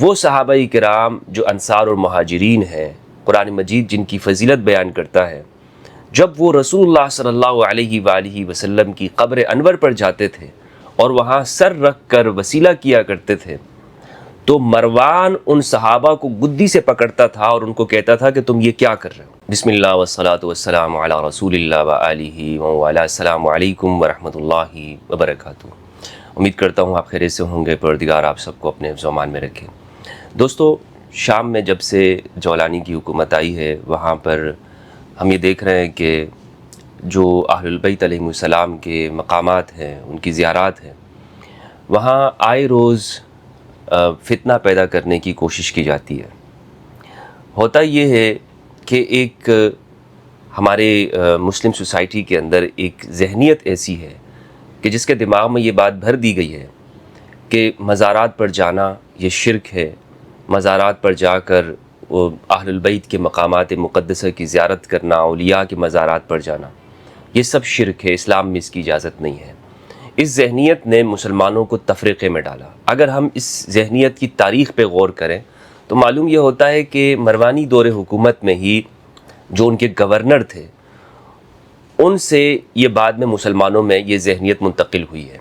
وہ صحابہ کرام جو انصار اور مہاجرین ہیں، قرآن مجید جن کی فضیلت بیان کرتا ہے، جب وہ رسول اللہ صلی اللہ علیہ وآلہ وسلم کی قبر انور پر جاتے تھے اور وہاں سر رکھ کر وسیلہ کیا کرتے تھے، تو مروان ان صحابہ کو گدی سے پکڑتا تھا اور ان کو کہتا تھا کہ تم یہ کیا کر رہے ہو۔ بسم اللہ والصلاة والسلام علی رسول اللہ وآلہ وعلیہ السلام علیکم ورحمۃ اللہ وبرکاتہ۔ امید کرتا ہوں آپ خیریت سے ہوں گے، پروردگار آپ سب کو اپنے حفظ و امان میں رکھے۔ دوستو، شام میں جب سے جولانی کی حکومت آئی ہے، وہاں پر ہم یہ دیکھ رہے ہیں کہ جو اہل البیت علیہم السلام کے مقامات ہیں، ان کی زیارات ہیں، وہاں آئے روز فتنہ پیدا کرنے کی کوشش کی جاتی ہے۔ ہوتا یہ ہے کہ ایک ہمارے مسلم سوسائٹی کے اندر ایک ذہنیت ایسی ہے کہ جس کے دماغ میں یہ بات بھر دی گئی ہے کہ مزارات پر جانا یہ شرک ہے، مزارات پر جا کر وہ اہل البیت کے مقامات مقدسہ کی زیارت کرنا، اولیاء کے مزارات پر جانا، یہ سب شرک ہے، اسلام میں اس کی اجازت نہیں ہے۔ اس ذہنیت نے مسلمانوں کو تفریقے میں ڈالا۔ اگر ہم اس ذہنیت کی تاریخ پہ غور کریں تو معلوم یہ ہوتا ہے کہ مروانی دور حکومت میں ہی جو ان کے گورنر تھے، ان سے یہ بعد میں مسلمانوں میں یہ ذہنیت منتقل ہوئی ہے،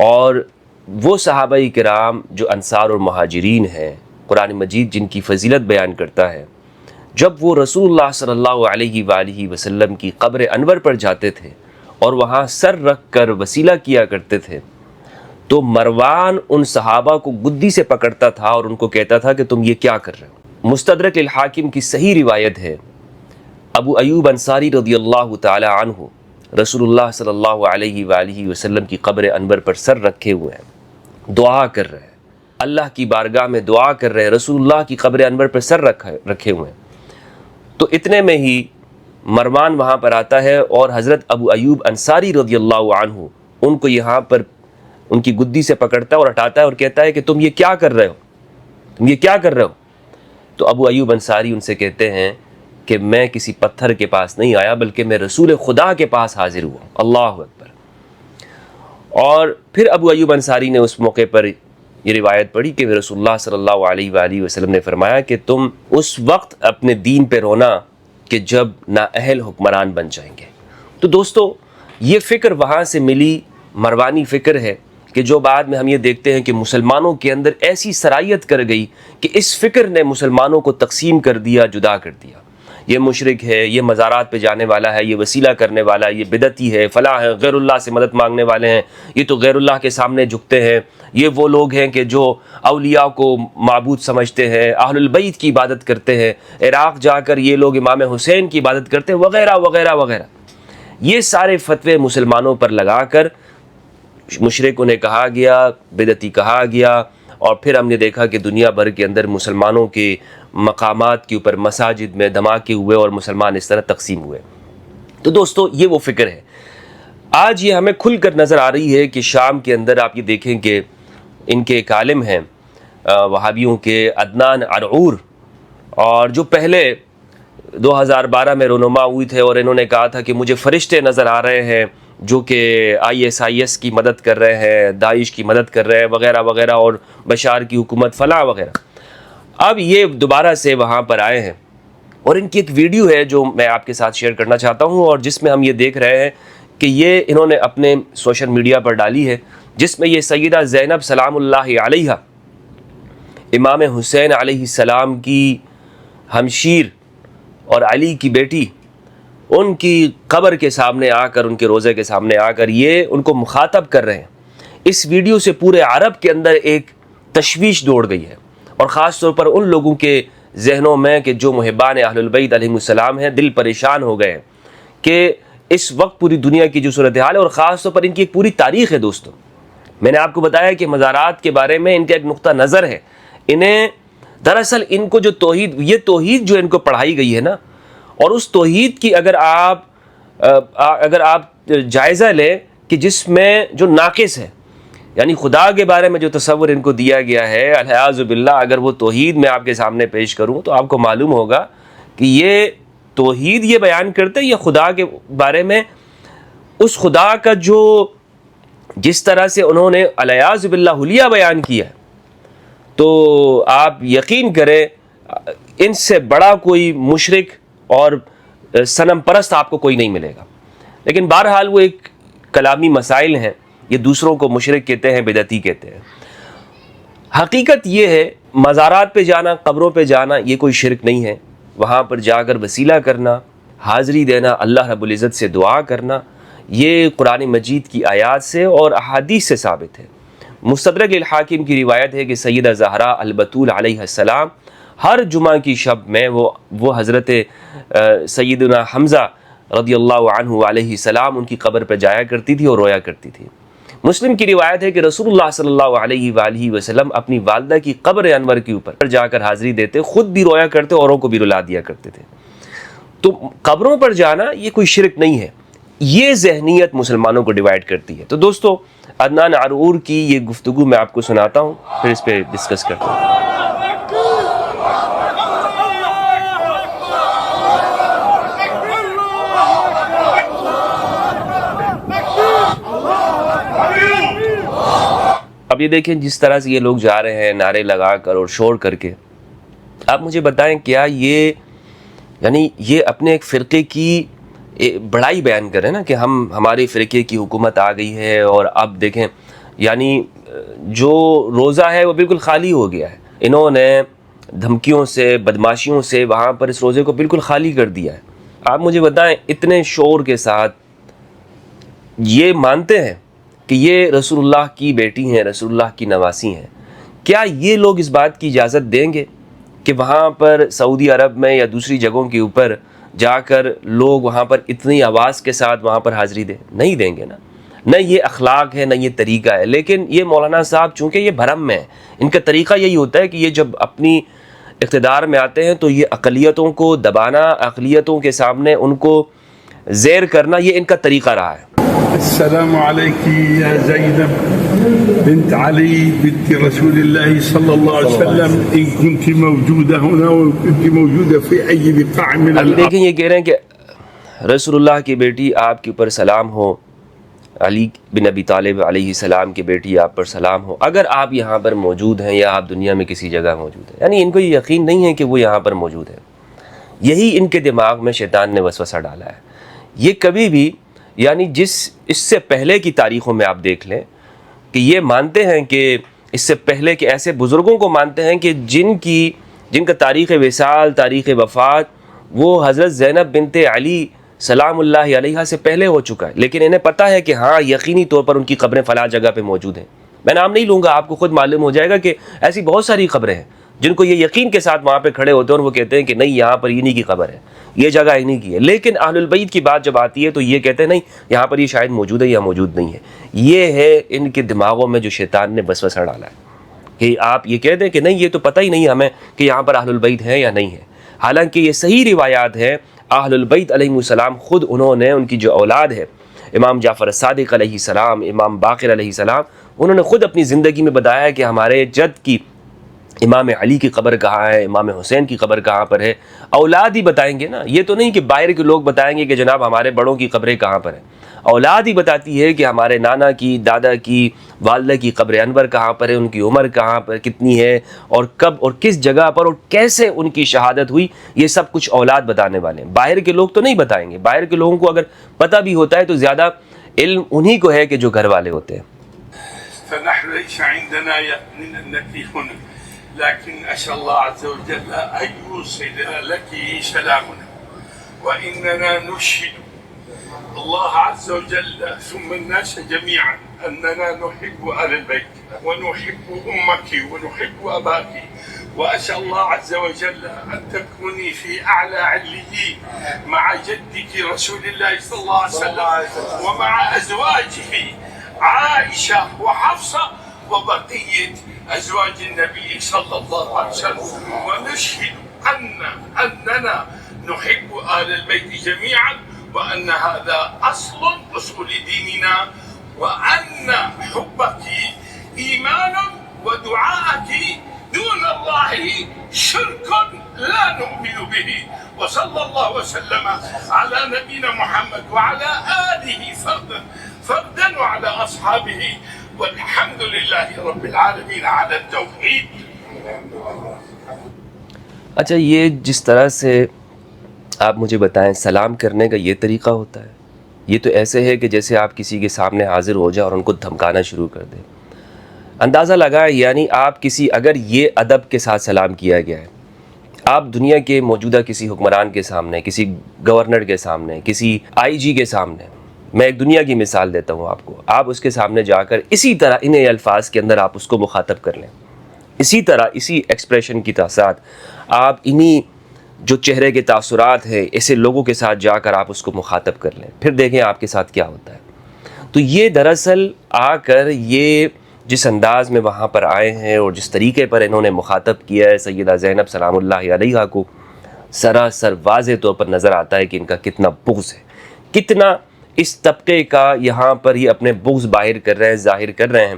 اور وہ صحابہ کرام جو انصار اور مہاجرین ہیں، قرآن مجید جن کی فضیلت بیان کرتا ہے، جب وہ رسول اللہ صلی اللہ علیہ وآلہ وسلم کی قبر انور پر جاتے تھے اور وہاں سر رکھ کر وسیلہ کیا کرتے تھے، تو مروان ان صحابہ کو گدی سے پکڑتا تھا اور ان کو کہتا تھا کہ تم یہ کیا کر رہے ہو۔ مستدرک الحاکم کی صحیح روایت ہے، ابو ایوب انصاری رضی اللہ تعالی عنہ رسول اللہ صلی اللہ علیہ وآلہ وسلم کی قبر انور پر سر رکھے ہوئے ہیں، دعا کر رہے ہیں، اللہ کی بارگاہ میں دعا کر رہے ہیں، رسول اللہ کی قبر انور پر سر رکھے ہوئے ہیں۔ تو اتنے میں ہی مروان وہاں پر آتا ہے اور حضرت ابو ایوب انصاری رضی اللہ عنہ ان کو یہاں پر ان کی گدی سے پکڑتا ہے اور ہٹاتا ہے اور کہتا ہے کہ تم یہ کیا کر رہے ہو، تم یہ کیا کر رہے ہو۔ تو ابو ایوب انصاری ان سے کہتے ہیں کہ میں کسی پتھر کے پاس نہیں آیا، بلکہ میں رسول خدا کے پاس حاضر ہوا۔ اللہ اکبر۔ اور پھر ابو ایوب انصاری نے اس موقع پر یہ روایت پڑھی کہ رسول اللہ صلی اللہ علیہ وآلہ وسلم نے فرمایا کہ تم اس وقت اپنے دین پہ رونا کہ جب نااہل حکمران بن جائیں گے۔ تو دوستو، یہ فکر وہاں سے ملی، مروانی فکر ہے کہ جو بعد میں ہم یہ دیکھتے ہیں کہ مسلمانوں کے اندر ایسی سرایت کر گئی کہ اس فکر نے مسلمانوں کو تقسیم کر دیا، جدا کر دیا۔ یہ مشرک ہے، یہ مزارات پہ جانے والا ہے، یہ وسیلہ کرنے والا ہے، یہ بدعتی ہے، فلاں ہے، غیر اللہ سے مدد مانگنے والے ہیں، یہ تو غیر اللہ کے سامنے جھکتے ہیں، یہ وہ لوگ ہیں کہ جو اولیاء کو معبود سمجھتے ہیں، اہل البیت کی عبادت کرتے ہیں، عراق جا کر یہ لوگ امام حسین کی عبادت کرتے ہیں، وغیرہ وغیرہ وغیرہ۔ یہ سارے فتوے مسلمانوں پر لگا کر مشرکوں نے کہا گیا، بدعتی کہا گیا، اور پھر ہم نے دیکھا کہ دنیا بھر کے اندر مسلمانوں کے مقامات کے اوپر مساجد میں دھماکے ہوئے اور مسلمان اس طرح تقسیم ہوئے۔ تو دوستو، یہ وہ فکر ہے۔ آج یہ ہمیں کھل کر نظر آ رہی ہے کہ شام کے اندر آپ یہ دیکھیں کہ ان کے ایک عالم ہیں وہابیوں کے، عدنان عرعور، اور جو پہلے 2012 میں رونما ہوئی تھے اور انہوں نے کہا تھا کہ مجھے فرشتے نظر آ رہے ہیں جو کہ ISIS کی مدد کر رہے ہیں، داعش کی مدد کر رہے ہیں، وغیرہ وغیرہ، اور بشار کی حکومت فلاں وغیرہ۔ اب یہ دوبارہ سے وہاں پر آئے ہیں، اور ان کی ایک ویڈیو ہے جو میں آپ کے ساتھ شیئر کرنا چاہتا ہوں، اور جس میں ہم یہ دیکھ رہے ہیں کہ یہ انہوں نے اپنے سوشل میڈیا پر ڈالی ہے، جس میں یہ سیدہ زینب سلام اللہ علیہا، امام حسین علیہ السلام کی ہمشیر اور علی کی بیٹی، ان کی قبر کے سامنے آ کر، ان کے روضے کے سامنے آ کر یہ ان کو مخاطب کر رہے ہیں۔ اس ویڈیو سے پورے عرب کے اندر ایک تشویش دوڑ گئی ہے، اور خاص طور پر ان لوگوں کے ذہنوں میں کہ جو محبان اہل البیت علیہم السلام ہیں، دل پریشان ہو گئے کہ اس وقت پوری دنیا کی جو صورتحال ہے، اور خاص طور پر ان کی ایک پوری تاریخ ہے۔ دوستو، میں نے آپ کو بتایا کہ مزارات کے بارے میں ان کا ایک نقطہ نظر ہے۔ انہیں دراصل ان کو جو توحید، یہ توحید جو ان کو پڑھائی گئی ہے نا، اور اس توحید کی اگر آپ جائزہ لیں کہ جس میں جو ناقص ہے، یعنی خدا کے بارے میں جو تصور ان کو دیا گیا ہے، الحیاذ باللہ، اگر وہ توحید میں آپ کے سامنے پیش کروں تو آپ کو معلوم ہوگا کہ یہ توحید یہ بیان کرتے ہیں، یہ خدا کے بارے میں اس خدا کا جس طرح سے انہوں نے العیاذ باللہ حلیہ بیان کیا ہے، تو آپ یقین کریں ان سے بڑا کوئی مشرک اور صنم پرست آپ کو کوئی نہیں ملے گا. لیکن بہرحال وہ ایک کلامی مسائل ہیں، یہ دوسروں کو مشرک کہتے ہیں، بدعتی کہتے ہیں. حقیقت یہ ہے مزارات پہ جانا، قبروں پہ جانا یہ کوئی شرک نہیں ہے. وہاں پر جا کر وسیلہ کرنا، حاضری دینا، اللہ رب العزت سے دعا کرنا، یہ قرآن مجید کی آیات سے اور احادیث سے ثابت ہے. مستدرک الحاکم کی روایت ہے کہ سیدہ زہرا البتول علیہ السلام ہر جمعہ کی شب میں وہ حضرت سیدنا حمزہ رضی اللہ عنہ علیہ السلام ان کی قبر پہ جایا کرتی تھی اور رویا کرتی تھی. مسلم کی روایت ہے کہ رسول اللہ صلی اللہ علیہ وآلہ وسلم اپنی والدہ کی قبر انور کے اوپر جا کر حاضری دیتے، خود بھی رویا کرتے، اوروں کو بھی رلا دیا کرتے تھے. تو قبروں پر جانا یہ کوئی شرک نہیں ہے. یہ ذہنیت مسلمانوں کو ڈیوائیڈ کرتی ہے. تو دوستو عدنان عرعور کی یہ گفتگو میں آپ کو سناتا ہوں، پھر اس پہ ڈسکس کرتا ہوں. اب یہ دیکھیں جس طرح سے یہ لوگ جا رہے ہیں نعرے لگا کر اور شور کر کے. آپ مجھے بتائیں کیا یہ یعنی یہ اپنے ایک فرقے کی بڑائی بیان کریں نا کہ ہمارے فرقے کی حکومت آ گئی ہے اور اب دیکھیں یعنی جو روزہ ہے وہ بالکل خالی ہو گیا ہے. انہوں نے دھمکیوں سے، بدماشیوں سے وہاں پر اس روزے کو بالکل خالی کر دیا ہے. آپ مجھے بتائیں اتنے شور کے ساتھ یہ مانتے ہیں کہ یہ رسول اللہ کی بیٹی ہیں، رسول اللہ کی نواسی ہیں. کیا یہ لوگ اس بات کی اجازت دیں گے کہ وہاں پر سعودی عرب میں یا دوسری جگہوں کے اوپر جا کر لوگ وہاں پر اتنی آواز کے ساتھ وہاں پر حاضری دیں؟ نہیں دیں گے نا. نہ یہ اخلاق ہے، نہ یہ طریقہ ہے. لیکن یہ مولانا صاحب چونکہ یہ بھرم میں ہیں، ان کا طریقہ یہی ہوتا ہے کہ یہ جب اپنی اقتدار میں آتے ہیں تو یہ اقلیتوں کو دبانا، اقلیتوں کے سامنے ان کو زیر کرنا، یہ ان کا طریقہ رہا ہے. السلام عليك يا زينب بنت علي بنت رسول الله صلى الله عليه وسلم إن كنت موجودة هنا وكنت موجودة في أي بقاع من ابھی دیکھیں یہ کہہ رہے ہیں کہ رسول اللہ کی بیٹی آپ کے اوپر سلام ہو، علی بن ابی طالب علیہ السلام کی بیٹی آپ پر سلام ہو، اگر آپ یہاں پر موجود ہیں یا آپ دنیا میں کسی جگہ موجود ہیں. یعنی ان کو یہ یقین نہیں ہے کہ وہ یہاں پر موجود ہے. یہی ان کے دماغ میں شیطان نے وسوسہ ڈالا ہے. یہ کبھی بھی یعنی اس سے پہلے کی تاریخوں میں آپ دیکھ لیں کہ یہ مانتے ہیں کہ اس سے پہلے کے ایسے بزرگوں کو مانتے ہیں کہ جن کا تاریخ وصال، تاریخ وفات وہ حضرت زینب بنت علی سلام اللہ علیہ سے پہلے ہو چکا ہے. لیکن انہیں پتہ ہے کہ ہاں یقینی طور پر ان کی قبریں فلاں جگہ پہ موجود ہیں. میں نام نہیں لوں گا، آپ کو خود معلوم ہو جائے گا کہ ایسی بہت ساری قبریں ہیں جن کو یہ یقین کے ساتھ وہاں پہ کھڑے ہوتے ہیں اور وہ کہتے ہیں کہ نہیں یہاں پر انہی کی قبر ہے، یہ جگہ انہی کی ہے. لیکن اہل البیت کی بات جب آتی ہے تو یہ کہتے ہیں نہیں یہاں پر یہ شاید موجود ہے یا موجود نہیں ہے. یہ ہے ان کے دماغوں میں جو شیطان نے وسوسہ ڈالا ہے کہ آپ یہ کہہ دیں کہ نہیں یہ تو پتہ ہی نہیں ہمیں کہ یہاں پر اہل البیت ہے یا نہیں ہے. حالانکہ یہ صحیح روایات ہے. اہل البیت علیہ السلام خود انہوں نے ان کی جو اولاد ہے امام جعفر الصادق علیہ السلام، امام باقر علیہ السلام، انہوں نے خود اپنی زندگی میں بتایا ہے کہ ہمارے جد کی امام علی کی قبر کہاں ہے، امام حسین کی قبر کہاں پر ہے. اولاد ہی بتائیں گے نا. یہ تو نہیں کہ باہر کے لوگ بتائیں گے کہ جناب ہمارے بڑوں کی قبریں کہاں پر ہیں. اولاد ہی بتاتی ہے کہ ہمارے نانا کی، دادا کی، والدہ کی قبر انور کہاں پر ہے، ان کی عمر کہاں پر کتنی ہے اور کب اور کس جگہ پر اور کیسے ان کی شہادت ہوئی. یہ سب کچھ اولاد بتانے والے ہیں. باہر کے لوگ تو نہیں بتائیں گے. باہر کے لوگوں کو اگر پتہ بھی ہوتا ہے تو زیادہ علم انہی کو ہے کہ جو گھر والے ہوتے ہیں. لكن أسأل الله عز وجل أن يوصل لك سلامنا، وإننا نشهد الله عز وجل ثم الناس جميعا أننا نحب آل البيت ونحب أمك ونحب أباك، وأسأل الله عز وجل أن تكوني في أعلى عليين مع جدك رسول الله صلى الله عليه وسلم ومع أزواجه عائشة وحفصة وبقية أزواج النبي صلى الله عليه وسلم، ونشهد أننا نحب آل البيت جميعا، وأن هذا أصل ديننا، وأن حبك إيمان ودعاءك دون الله شرك لا نؤمن به. وصلى الله وسلم على نبينا محمد وعلى آله فردا وعلى أصحابه، والحمد لله رب العالمين على التوحيد اچھا، یہ جس طرح سے آپ مجھے بتائیں سلام کرنے کا یہ طریقہ ہوتا ہے، یہ تو ایسے ہے کہ جیسے آپ کسی کے سامنے حاضر ہو جائیں اور ان کو دھمکانا شروع کر دیں۔ اندازہ لگائیں، یعنی آپ اگر یہ ادب کے ساتھ سلام کیا گیا ہے، آپ دنیا کے موجودہ کسی حکمران کے سامنے، کسی گورنر کے سامنے، کسی آئی جی کے سامنے، میں ایک دنیا کی مثال دیتا ہوں آپ کو، آپ اس کے سامنے جا کر اسی طرح انہیں الفاظ کے اندر آپ اس کو مخاطب کر لیں، اسی طرح اسی ایکسپریشن کی ساتھ آپ انہی جو چہرے کے تاثرات ہیں ایسے لوگوں کے ساتھ جا کر آپ اس کو مخاطب کر لیں، پھر دیکھیں آپ کے ساتھ کیا ہوتا ہے۔ تو یہ دراصل آ کر یہ جس انداز میں وہاں پر آئے ہیں اور جس طریقے پر انہوں نے مخاطب کیا ہے سیدہ زینب سلام اللہ علیہا کو، سراسر واضح طور پر نظر آتا ہے کہ ان کا کتنا بغض ہے، کتنا اس طبقے کا یہاں پر یہ اپنے بغض ظاہر کر رہے ہیں۔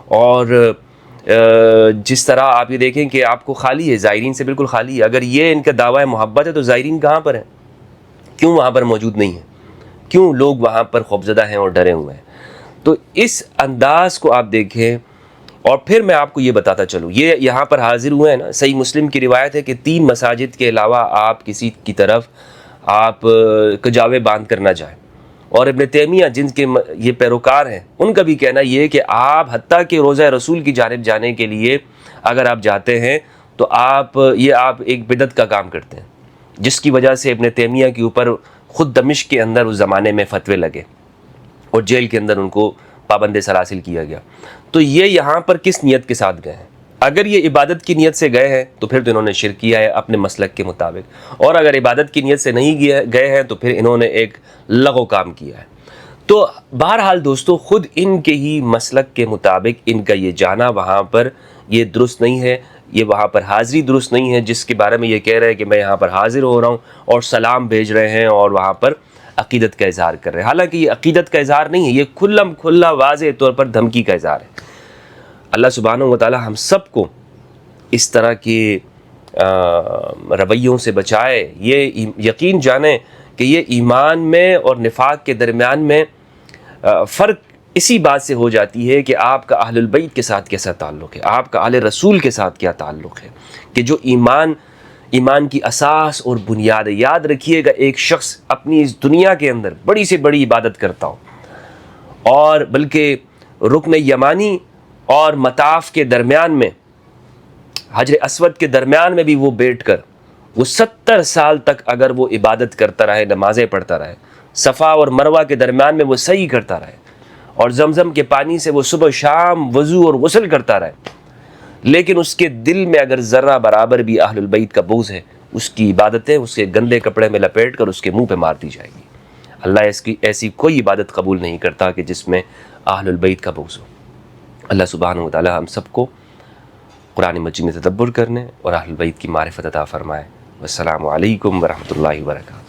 اور جس طرح آپ یہ دیکھیں کہ آپ کو خالی ہے، زائرین سے بالکل خالی ہے۔ اگر یہ ان کا دعویٰ محبت ہے تو زائرین کہاں پر ہیں؟ کیوں وہاں پر موجود نہیں ہیں؟ کیوں لوگ وہاں پر خوفزدہ ہیں اور ڈرے ہوئے ہیں؟ تو اس انداز کو آپ دیکھیں۔ اور پھر میں آپ کو یہ بتاتا چلوں، یہ یہاں پر حاضر ہوئے ہیں نا، صحیح مسلم کی روایت ہے کہ 3 مساجد کے علاوہ آپ کسی کی طرف آپ کجاوے باندھ کر نہ جائیں۔ اور ابن تیمیہ جن کے یہ پیروکار ہیں، ان کا بھی کہنا یہ ہے کہ آپ حتیٰ کہ روضہ رسول کی جانب جانے کے لیے اگر آپ جاتے ہیں تو آپ ایک بدعت کا کام کرتے ہیں، جس کی وجہ سے ابن تیمیہ کے اوپر خود دمشق کے اندر اس زمانے میں فتوے لگے اور جیل کے اندر ان کو پابند سلاسل کیا گیا۔ تو یہ یہاں پر کس نیت کے ساتھ گئے ہیں؟ اگر یہ عبادت کی نیت سے گئے ہیں تو پھر تو انہوں نے شرک کیا ہے اپنے مسلک کے مطابق، اور اگر عبادت کی نیت سے نہیں گئے ہیں تو پھر انہوں نے ایک لغو کام کیا ہے۔ تو بہرحال دوستو، خود ان کے ہی مسلک کے مطابق ان کا یہ جانا وہاں پر یہ درست نہیں ہے، یہ وہاں پر حاضری درست نہیں ہے، جس کے بارے میں یہ کہہ رہے ہیں کہ میں یہاں پر حاضر ہو رہا ہوں اور سلام بھیج رہے ہیں اور وہاں پر عقیدت کا اظہار کر رہے ہیں۔ حالانکہ یہ عقیدت کا اظہار نہیں ہے، یہ کھلا واضح طور پر دھمکی کا اظہار ہے۔ اللہ سبحانہ و تعالی ہم سب کو اس طرح کے رویوں سے بچائے۔ یہ یقین جانیں کہ یہ ایمان میں اور نفاق کے درمیان میں فرق اسی بات سے ہو جاتی ہے کہ آپ کا اہل البیت کے ساتھ کیسا تعلق ہے، آپ کا اہل رسول کے ساتھ کیا تعلق ہے، کہ جو ایمان کی اساس اور بنیاد ہے۔ یاد رکھیے گا، ایک شخص اپنی اس دنیا کے اندر بڑی سے بڑی عبادت کرتا ہو اور بلکہ رکن یمانی اور مطاف کے درمیان میں، حجر اسود کے درمیان میں بھی وہ بیٹھ کر وہ 70 سال تک اگر وہ عبادت کرتا رہے، نمازیں پڑھتا رہے، صفا اور مروہ کے درمیان میں وہ سعی کرتا رہے، اور زمزم کے پانی سے وہ صبح شام وضو اور غسل کرتا رہے، لیکن اس کے دل میں اگر ذرہ برابر بھی اہل البیت کا بغض ہے، اس کی عبادتیں اس کے گندے کپڑے میں لپیٹ کر اس کے منہ پہ مار دی جائے گی۔ اللہ ایسی کوئی عبادت قبول نہیں کرتا کہ جس میں اہل البیت کا بغض ہو۔ اللہ سبحانہ و تعالی ہم سب کو قرآن مجید میں تدبر کرنے اور اہل البیت کی معرفت عطا فرمائے۔ والسلام علیکم ورحمۃ اللہ وبرکاتہ۔